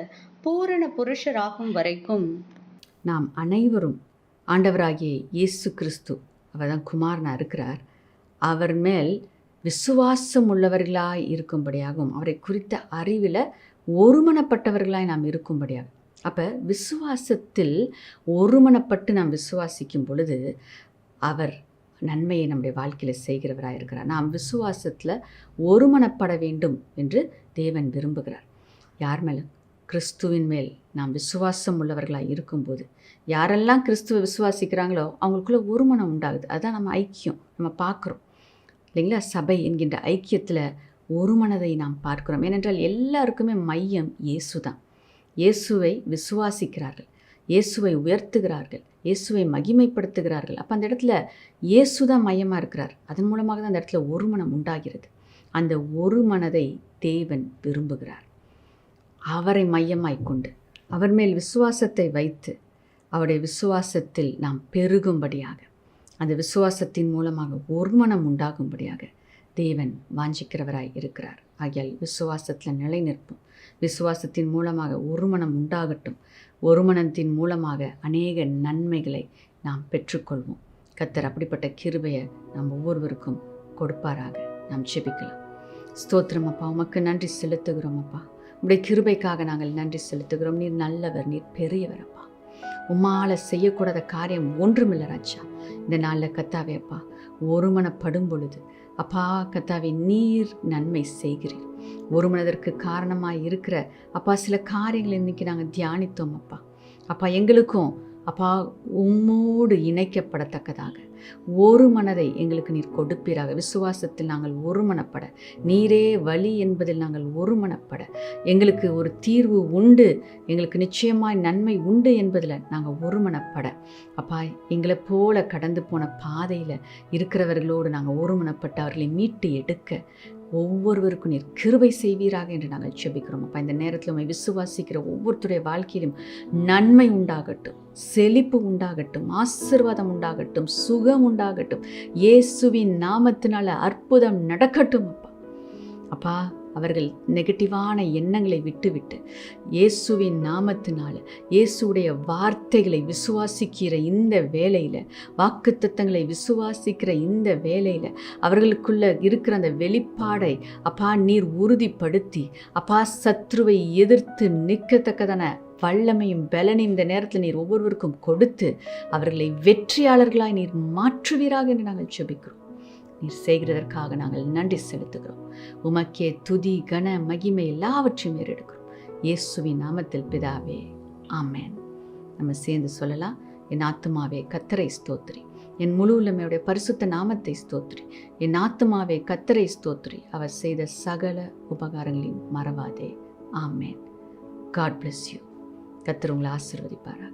பூரண புருஷராகும் வரைக்கும் நாம் அனைவரும் ஆண்டவராகிய இயேசு கிறிஸ்து, அவர் தான் குமாரனாக இருக்கிறார், அவர் மேல் விசுவாசம் உள்ளவர்களாய் இருக்கும்படியாகவும் அவரை குறித்த அறிவில் ஒருமனப்பட்டவர்களாய் நாம் இருக்கும்படியாகும். அப்போ விசுவாசத்தில் ஒருமனப்பட்டு நாம் விசுவாசிக்கும் பொழுது அவர் நன்மையை நம்முடைய வாழ்க்கையில் செய்கிறவராக இருக்கிறார். நாம் விசுவாசத்தில் ஒருமனப்பட வேண்டும் என்று தேவன் விரும்புகிறார். யார் மேலே? கிறிஸ்துவின் மேல் நாம் விசுவாசம் உள்ளவர்களாக இருக்கும்போது, யாரெல்லாம் கிறிஸ்துவை விசுவாசிக்கிறாங்களோ அவங்களுக்குள்ள ஒரு மனம் உண்டாகுது. அதுதான் நம்ம ஐக்கியம் நம்ம பார்க்குறோம் இல்லைங்களா? சபை என்கின்ற ஐக்கியத்தில் ஒரு மனதை நாம் பார்க்கிறோம். ஏனென்றால் எல்லாருக்குமே மையம் இயேசு தான். இயேசுவை விசுவாசிக்கிறார்கள், இயேசுவை உயர்த்துகிறார்கள், இயேசுவை மகிமைப்படுத்துகிறார்கள். அப்போ அந்த இடத்துல இயேசு தான் மையமாக இருக்கிறார். அதன் மூலமாக தான் அந்த இடத்துல ஒரு மனம் உண்டாகிறது. அந்த ஒரு மனதை தேவன் விரும்புகிறார். அவரை மையமாய் கொண்டு அவர் மேல் விசுவாசத்தை வைத்து அவருடைய விசுவாசத்தில் நாம் பெருகும்படியாக, அந்த விசுவாசத்தின் மூலமாக ஒரு மனம் உண்டாகும்படியாக தேவன் வாஞ்சிக்கிறவராய் இருக்கிறார். ஆகியால் விசுவாசத்தில் நிலை நிற்போம். விசுவாசத்தின் மூலமாக ஒரு மனம் உண்டாகட்டும். ஒரு மனத்தின் மூலமாக அநேக நன்மைகளை நாம் பெற்றுக்கொள்வோம். கர்த்தர் அப்படிப்பட்ட கிருபையை நாம் ஒவ்வொருவருக்கும் கொடுப்பாராக. நாம் ஜெபிக்கலாம். ஸ்தோத்திரம் அப்பா, உமக்கு நன்றி செலுத்துகிறோம் அப்பா. உடைய கிருபைக்காக நாங்கள் நன்றி செலுத்துகிறோம். நீர் நல்லவர், நீர் பெரியவர் அப்பா. உம்மால் செய்யக்கூடாத காரியம் ஒன்றுமில்லை ராஜா. இந்த நாளில் கத்தாவே அப்பா ஒருமனப்படும் பொழுது அப்பா கத்தாவே நீர் நன்மை செய்கிறீர். ஒரு மனதற்கு காரணமாக இருக்கிற அப்பா சில காரியங்களை இன்றைக்கி நாங்கள் தியானித்தோம் அப்பா. அப்பா எங்களுக்கும் அப்பா உம்மோடு இணைக்கப்படத்தக்கதாக ஒரு மனதை எங்களுக்கு நீர் கொடுப்பீராக. விசுவாசத்தில் நாங்கள் ஒருமனப்பட, நீரே வழி என்பதில் நாங்கள் ஒருமனப்பட, எங்களுக்கு ஒரு தீர்வு உண்டு, எங்களுக்கு நிச்சயமாய் நன்மை உண்டு என்பதில் நாங்கள் ஒருமனப்பட, அப்பா எங்களை போல கடந்து போன பாதையில் இருக்கிறவர்களோடு நாங்கள் ஒருமனப்பட்டு அவர்களை மீட்டு எடுக்க ஒவ்வொருவருக்கும் நீர் கிருபை செய்வீராக என்று நாங்கள் ஜெபிக்கிறோம் அப்பா. இந்த நேரத்தில் உம்மை விசுவாசிக்கிற ஒவ்வொருத்தருடைய வாழ்க்கையிலும் நன்மை உண்டாகட்டும், செழிப்பு உண்டாகட்டும், ஆசீர்வாதம் உண்டாகட்டும், சுகம் உண்டாகட்டும். இயேசுவின் நாமத்தினால அற்புதம் நடக்கட்டும் அப்பா. அப்பா அவர்கள் நெகட்டிவான எண்ணங்களை விட்டுவிட்டு இயேசுவின் நாமத்தினால இயேசுடைய வார்த்தைகளை விசுவாசிக்கிற இந்த வேளையில், வாக்குத்தத்தங்களை விசுவாசிக்கிற இந்த வேளையில் அவர்களுக்குள்ள இருக்கிற அந்த வெளிப்பாடை அப்பா நீர் உறுதிப்படுத்தி, அப்பா சத்ருவை எதிர்த்து நிற்கத்தக்கதான வல்லமையும் பலனையும் இந்த நேரத்தில் நீர் ஒவ்வொருவருக்கும் கொடுத்து அவர்களை வெற்றியாளர்களாய் நீர் மாற்றுவீராக என்று நாங்கள் ஜெபிக்கிறோம். நீர் செய்கிறதற்காக நாங்கள் நன்றி செலுத்துகிறோம். உமக்கே துதி, கன, மகிமை எல்லாவற்றையும் ஏறெடுக்கிறோம். இயேசுவின் நாமத்தில் பிதாவே, ஆமென். நம்ம சேர்ந்து சொல்லலாம். என் ஆத்துமாவே கர்த்தரை ஸ்தோத்திரி, என் முழு உள்ளமையுடைய பரிசுத்த நாமத்தை ஸ்தோத்திரி. என் ஆத்துமாவே கர்த்தரை ஸ்தோத்திரி, அவர் செய்த சகல உபகாரங்களையும் மறவாதே. ஆமென். God bless you. கர்த்தர் உங்களை ஆசீர்வதிப்பாராக.